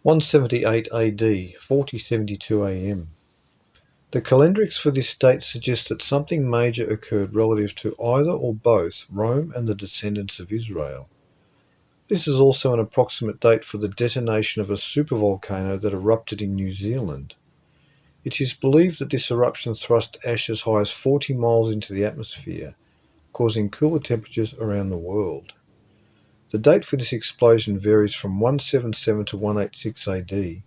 178 AD, 4072 AM. The calendrics for this date suggest that something major occurred relative to either or both Rome and the descendants of Israel. This is also an approximate date for the detonation of a supervolcano that erupted in New Zealand. It is believed that this eruption thrust ash as high as 40 miles into the atmosphere, causing cooler temperatures around the world. The date for this explosion varies from 177 to 186 AD.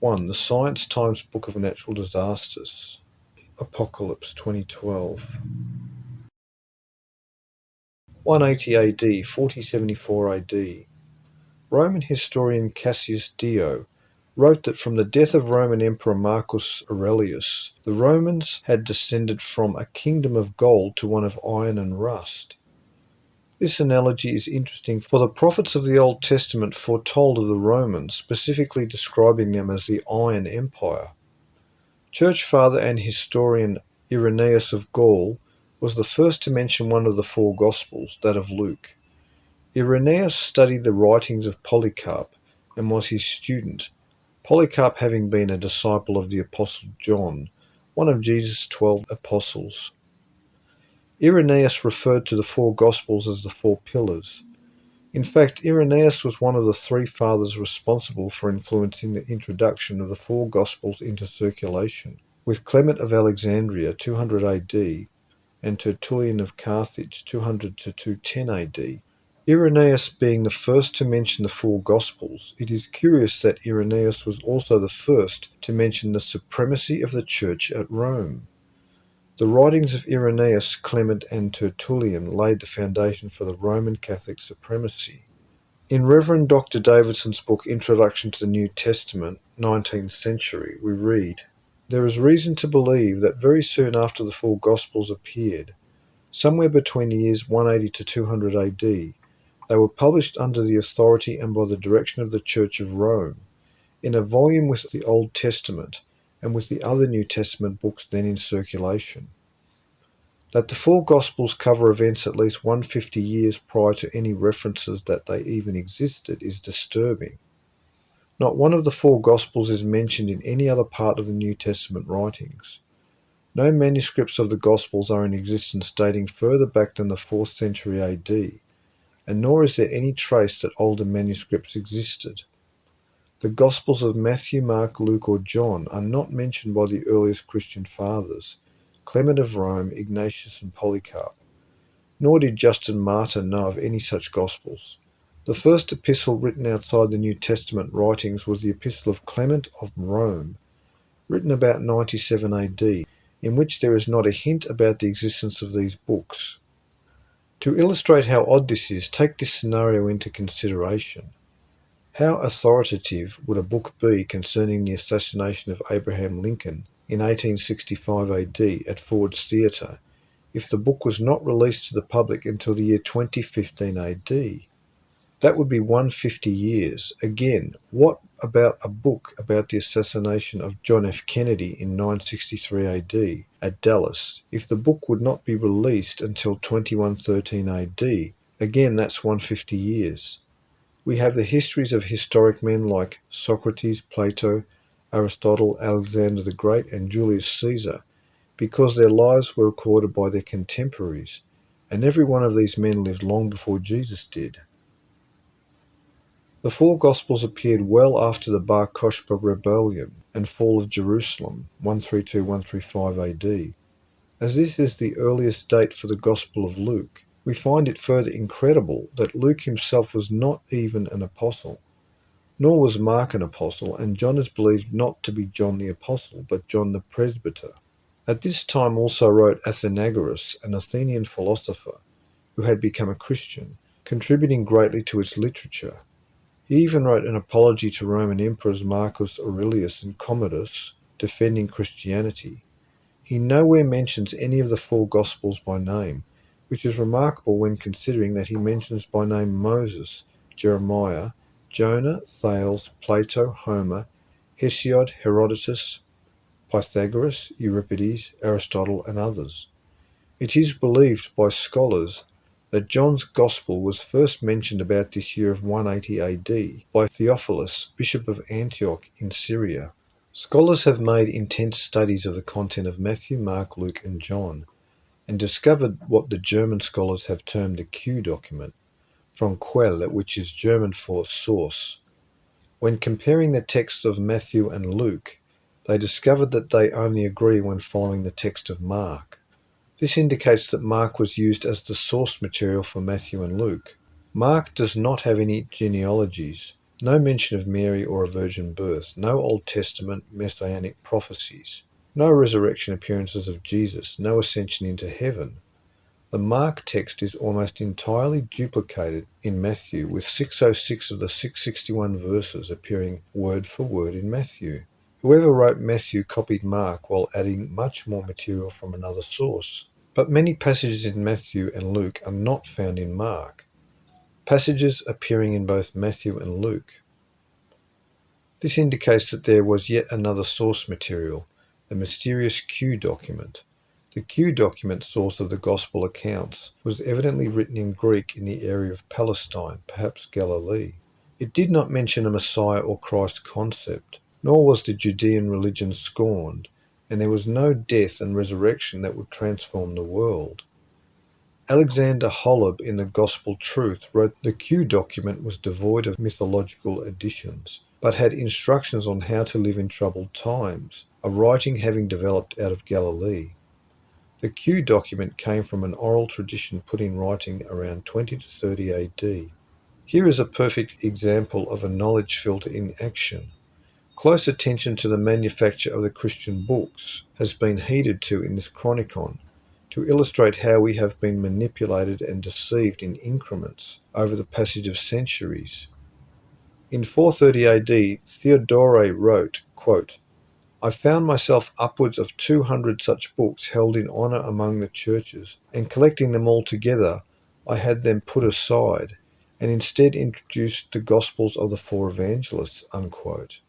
1. The Science Times Book of Natural Disasters. Apocalypse 2012. 180 AD, 4074 AD. Roman historian Cassius Dio wrote that from the death of Roman Emperor Marcus Aurelius, the Romans had descended from a kingdom of gold to one of iron and rust. This analogy is interesting, for the prophets of the Old Testament foretold of the Romans, specifically describing them as the Iron Empire. Church father and historian Irenaeus of Gaul was the first to mention one of the four Gospels, that of Luke. Irenaeus studied the writings of Polycarp and was his student, Polycarp having been a disciple of the Apostle John, one of Jesus' 12 apostles. Irenaeus referred to the four Gospels as the four pillars. In fact, Irenaeus was one of the three fathers responsible for influencing the introduction of the four Gospels into circulation, with Clement of Alexandria 200 AD and Tertullian of Carthage 200 to 210 AD. Irenaeus being the first to mention the four Gospels, it is curious that Irenaeus was also the first to mention the supremacy of the Church at Rome. The writings of Irenaeus, Clement and Tertullian laid the foundation for the Roman Catholic supremacy. In Reverend Dr. Davidson's book Introduction to the New Testament, 19th century, we read, "There is reason to believe that very soon after the four Gospels appeared, somewhere between the years 180 to 200 AD, they were published under the authority and by the direction of the Church of Rome, in a volume with the Old Testament and with the other New Testament books then in circulation. That the four Gospels cover events at least 150 years prior to any references that they even existed is disturbing. Not one of the four Gospels is mentioned in any other part of the New Testament writings. No manuscripts of the Gospels are in existence dating further back than the 4th century AD, and nor is there any trace that older manuscripts existed. The Gospels of Matthew, Mark, Luke, or John are not mentioned by the earliest Christian fathers, Clement of Rome, Ignatius, and Polycarp. Nor did Justin Martyr know of any such Gospels. The first epistle written outside the New Testament writings was the Epistle of Clement of Rome, written about 97 AD, in which there is not a hint about the existence of these books. To illustrate how odd this is, take this scenario into consideration. How authoritative would a book be concerning the assassination of Abraham Lincoln in 1865 AD at Ford's Theatre if the book was not released to the public until the year 2015 AD? That would be 150 years. Again, what about a book about the assassination of John F. Kennedy in 963 AD at Dallas if the book would not be released until 2113 AD? Again, that's 150 years. We have the histories of historic men like Socrates, Plato, Aristotle, Alexander the Great, and Julius Caesar, because their lives were recorded by their contemporaries, and every one of these men lived long before Jesus did. The four Gospels appeared well after the Bar Kokhba rebellion and fall of Jerusalem, 132-135 AD. As this is the earliest date for the Gospel of Luke, we find it further incredible that Luke himself was not even an apostle, nor was Mark an apostle, and John is believed not to be John the Apostle, but John the Presbyter. At this time also wrote Athenagoras, an Athenian philosopher, who had become a Christian, contributing greatly to its literature. He even wrote an apology to Roman emperors Marcus Aurelius and Commodus, defending Christianity. He nowhere mentions any of the four Gospels by name, which is remarkable when considering that he mentions by name Moses, Jeremiah, Jonah, Thales, Plato, Homer, Hesiod, Herodotus, Pythagoras, Euripides, Aristotle, and others. It is believed by scholars that John's Gospel was first mentioned about this year of 180 AD by Theophilus, Bishop of Antioch in Syria. Scholars have made intense studies of the content of Matthew, Mark, Luke, and John, and discovered what the German scholars have termed the Q document, from Quelle, which is German for source. When comparing the texts of Matthew and Luke, they discovered that they only agree when following the text of Mark. This indicates that Mark was used as the source material for Matthew and Luke. Mark does not have any genealogies, no mention of Mary or a virgin birth, no Old Testament messianic prophecies, no resurrection appearances of Jesus, no ascension into heaven. The Mark text is almost entirely duplicated in Matthew, with 606 of the 661 verses appearing word for word in Matthew. Whoever wrote Matthew copied Mark while adding much more material from another source. But many passages in Matthew and Luke are not found in Mark, passages appearing in both Matthew and Luke. This indicates that there was yet another source material, the mysterious Q document. The Q document, source of the Gospel accounts, was evidently written in Greek in the area of Palestine, perhaps Galilee. It did not mention a Messiah or Christ concept, nor was the Judean religion scorned, and there was no death and resurrection that would transform the world. Alexander Holub in the Gospel Truth wrote the Q document was devoid of mythological additions, but had instructions on how to live in troubled times, a writing having developed out of Galilee. The Q document came from an oral tradition put in writing around 20 to 30 AD. Here is a perfect example of a knowledge filter in action. Close attention to the manufacture of the Christian books has been heeded to in this Chronicon to illustrate how we have been manipulated and deceived in increments over the passage of centuries. In 430 AD, Theodore wrote, quote, I found myself upwards of 200 such books held in honour among the churches, and collecting them all together, I had them put aside, and instead introduced the Gospels of the four evangelists, unquote.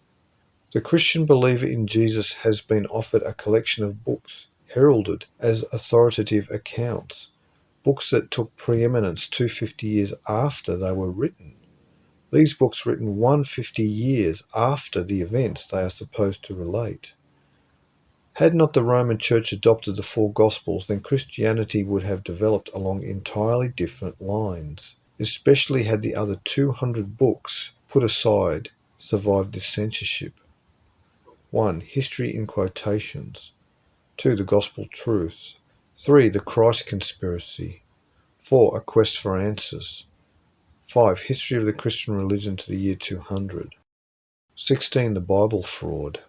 The Christian believer in Jesus has been offered a collection of books, heralded as authoritative accounts, books that took preeminence 250 years after they were written. These books written 150 years after the events they are supposed to relate. Had not the Roman Church adopted the four Gospels, then Christianity would have developed along entirely different lines, especially had the other 200 books put aside survived this censorship. 1. History in quotations. 2. The Gospel Truth. 3. The Christ Conspiracy. 4. A Quest for Answers. 5. History of the Christian Religion to the year 200. 16. The Bible Fraud.